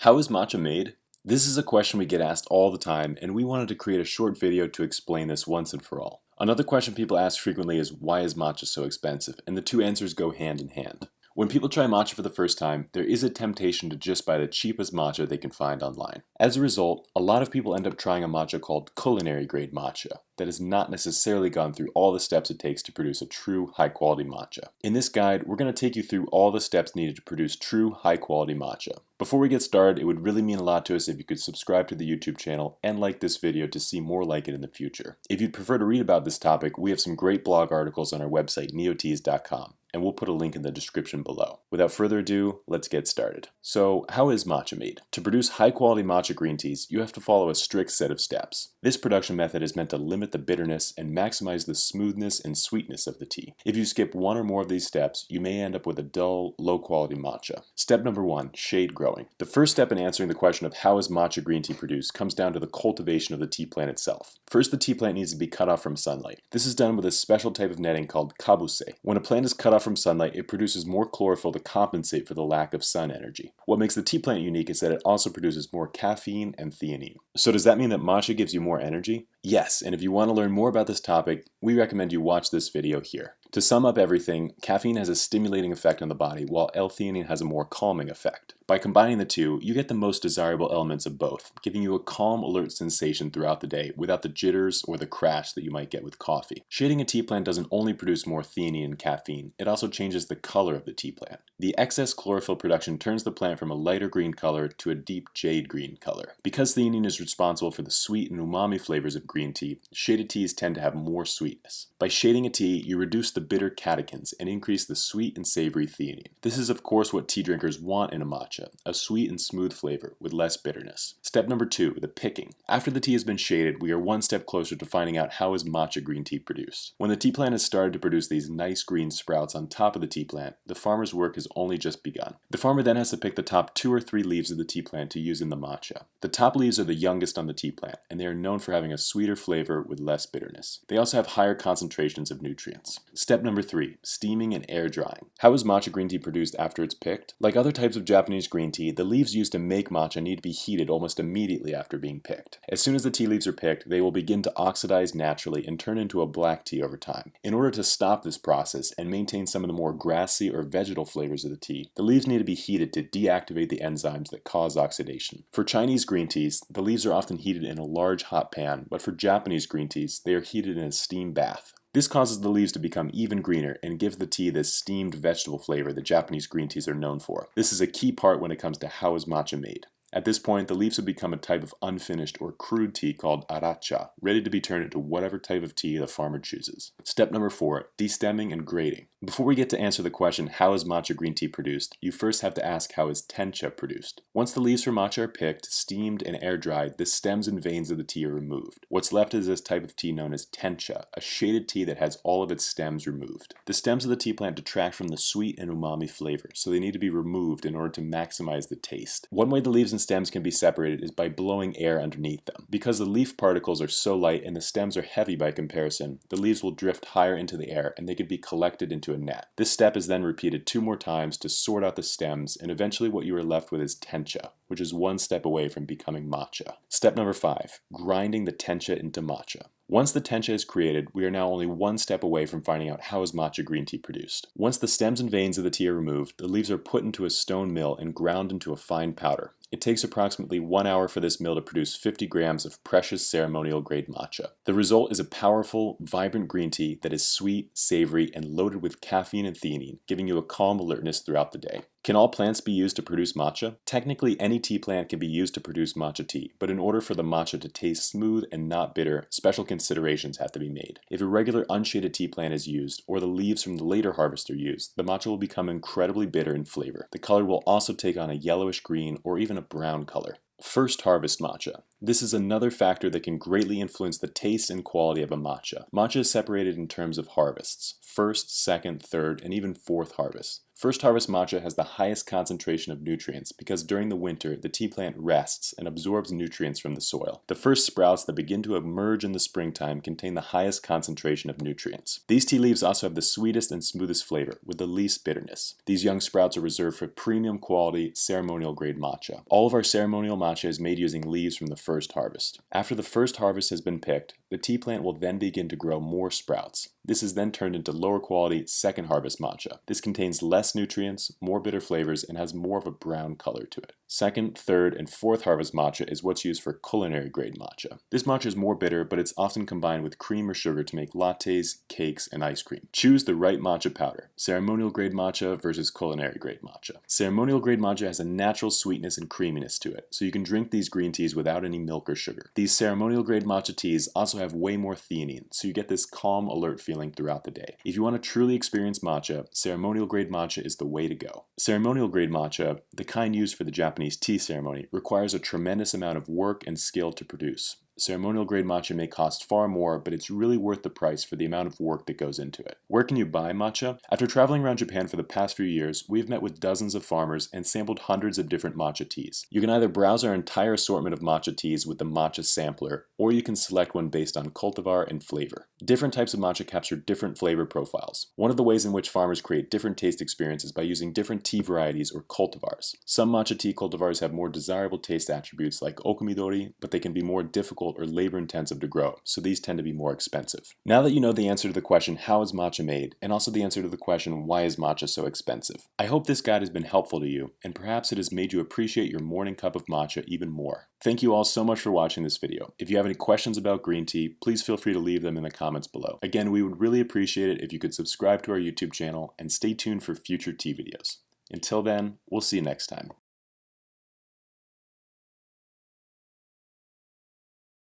How is matcha made? This is a question we get asked all the time, and we wanted to create a short video to explain this once and for all. Another question people ask frequently is, why is matcha so expensive? And the two answers go hand in hand. When people try matcha for the first time, there is a temptation to just buy the cheapest matcha they can find online. As a result, a lot of people end up trying a matcha called culinary grade matcha that has not necessarily gone through all the steps it takes to produce a true high quality matcha. In this guide, we're going to take you through all the steps needed to produce true high quality matcha. Before we get started, it would really mean a lot to us if you could subscribe to the YouTube channel and like this video to see more like it in the future. If you'd prefer to read about this topic, we have some great blog articles on our website neoteas.com. And we'll put a link in the description below. Without further ado, let's get started. So, how is matcha made? To produce high-quality matcha green teas, you have to follow a strict set of steps. This production method is meant to limit the bitterness and maximize the smoothness and sweetness of the tea. If you skip one or more of these steps, you may end up with a dull, low-quality matcha. Step number 1, shade growing. The first step in answering the question of how is matcha green tea produced comes down to the cultivation of the tea plant itself. First, the tea plant needs to be cut off from sunlight. This is done with a special type of netting called kabuse. When a plant is cut off from sunlight, it produces more chlorophyll to compensate for the lack of sun energy. What makes the tea plant unique is that it also produces more caffeine and theanine. So does that mean that matcha gives you more energy? Yes, and if you want to learn more about this topic, we recommend you watch this video here. To sum up everything, caffeine has a stimulating effect on the body, while L-theanine has a more calming effect. By combining the two, you get the most desirable elements of both, giving you a calm, alert sensation throughout the day without the jitters or the crash that you might get with coffee. Shading a tea plant doesn't only produce more theanine and caffeine, it also changes the color of the tea plant. The excess chlorophyll production turns the plant from a lighter green color to a deep jade green color. Because theanine is responsible for the sweet and umami flavors of green tea, shaded teas tend to have more sweetness. By shading a tea, you reduce the bitter catechins and increase the sweet and savory theanine. This is of course what tea drinkers want in a matcha, a sweet and smooth flavor with less bitterness. Step number 2, the picking. After the tea has been shaded, we are one step closer to finding out how is matcha green tea produced. When the tea plant has started to produce these nice green sprouts on top of the tea plant, the farmer's work has only just begun. The farmer then has to pick the top 2 or 3 leaves of the tea plant to use in the matcha. The top leaves are the youngest on the tea plant, and they are known for having a sweeter flavor with less bitterness. They also have higher concentrations of nutrients. Step number 3, steaming and air drying. How is matcha green tea produced after it's picked? Like other types of Japanese green tea, the leaves used to make matcha need to be heated almost immediately after being picked. As soon as the tea leaves are picked, they will begin to oxidize naturally and turn into a black tea over time. In order to stop this process and maintain some of the more grassy or vegetal flavors of the tea, the leaves need to be heated to deactivate the enzymes that cause oxidation. For Chinese green teas, the leaves are often heated in a large hot pan, but for Japanese green teas, they are heated in a steam bath. This causes the leaves to become even greener and gives the tea this steamed vegetable flavor that Japanese green teas are known for. This is a key part when it comes to how is matcha made. At this point, the leaves have become a type of unfinished or crude tea called aracha, ready to be turned into whatever type of tea the farmer chooses. Step number 4, destemming and grating. Before we get to answer the question, how is matcha green tea produced, you first have to ask how is tencha produced. Once the leaves for matcha are picked, steamed, and air dried, the stems and veins of the tea are removed. What's left is this type of tea known as tencha, a shaded tea that has all of its stems removed. The stems of the tea plant detract from the sweet and umami flavor, so they need to be removed in order to maximize the taste. One way the leaves and stems can be separated is by blowing air underneath them. Because the leaf particles are so light and the stems are heavy by comparison, the leaves will drift higher into the air and they can be collected into a net. This step is then repeated 2 more times to sort out the stems, and eventually what you are left with is tencha, which is one step away from becoming matcha. Step number 5, grinding the tencha into matcha. Once the tencha is created, we are now only one step away from finding out how is matcha green tea produced. Once the stems and veins of the tea are removed, the leaves are put into a stone mill and ground into a fine powder. It takes approximately 1 hour for this mill to produce 50 grams of precious ceremonial grade matcha. The result is a powerful, vibrant green tea that is sweet, savory, and loaded with caffeine and theanine, giving you a calm alertness throughout the day. Can all plants be used to produce matcha? Technically, any tea plant can be used to produce matcha tea, but in order for the matcha to taste smooth and not bitter, special considerations have to be made. If a regular unshaded tea plant is used, or the leaves from the later harvest are used, the matcha will become incredibly bitter in flavor. The color will also take on a yellowish green or even a brown color. First harvest matcha. This is another factor that can greatly influence the taste and quality of a matcha. Matcha is separated in terms of harvests: first, second, third, and even fourth harvest. First harvest matcha has the highest concentration of nutrients because during the winter, the tea plant rests and absorbs nutrients from the soil. The first sprouts that begin to emerge in the springtime contain the highest concentration of nutrients. These tea leaves also have the sweetest and smoothest flavor, with the least bitterness. These young sprouts are reserved for premium quality, ceremonial grade matcha. All of our ceremonial matcha is made using leaves from the first harvest. After the first harvest has been picked, the tea plant will then begin to grow more sprouts. This is then turned into lower quality second harvest matcha. This contains less nutrients, more bitter flavors, and has more of a brown color to it. Second, third, and fourth harvest matcha is what's used for culinary grade matcha. This matcha is more bitter, but it's often combined with cream or sugar to make lattes, cakes, and ice cream. Choose the right matcha powder. Ceremonial grade matcha versus culinary grade matcha. Ceremonial grade matcha has a natural sweetness and creaminess to it, so you can drink these green teas without any milk or sugar. These ceremonial grade matcha teas also have way more theanine, so you get this calm, alert feeling throughout the day. If you want to truly experience matcha, ceremonial grade matcha is the way to go. Ceremonial grade matcha, the kind used for the Japanese tea ceremony, requires a tremendous amount of work and skill to produce. Ceremonial grade matcha may cost far more, but it's really worth the price for the amount of work that goes into it. Where can you buy matcha? After traveling around Japan for the past few years, we've met with dozens of farmers and sampled hundreds of different matcha teas. You can either browse our entire assortment of matcha teas with the matcha sampler, or you can select one based on cultivar and flavor. Different types of matcha capture different flavor profiles. One of the ways in which farmers create different taste experiences by using different tea varieties or cultivars. Some matcha tea cultivars have more desirable taste attributes like okumidori, but they can be more difficult or labor-intensive to grow, so these tend to be more expensive. Now that you know the answer to the question, how is matcha made, and also the answer to the question, why is matcha so expensive? I hope this guide has been helpful to you, and perhaps it has made you appreciate your morning cup of matcha even more. Thank you all so much for watching this video. If you have any questions about green tea, please feel free to leave them in the comments below. Again, we would really appreciate it if you could subscribe to our YouTube channel and stay tuned for future tea videos. Until then, we'll see you next time.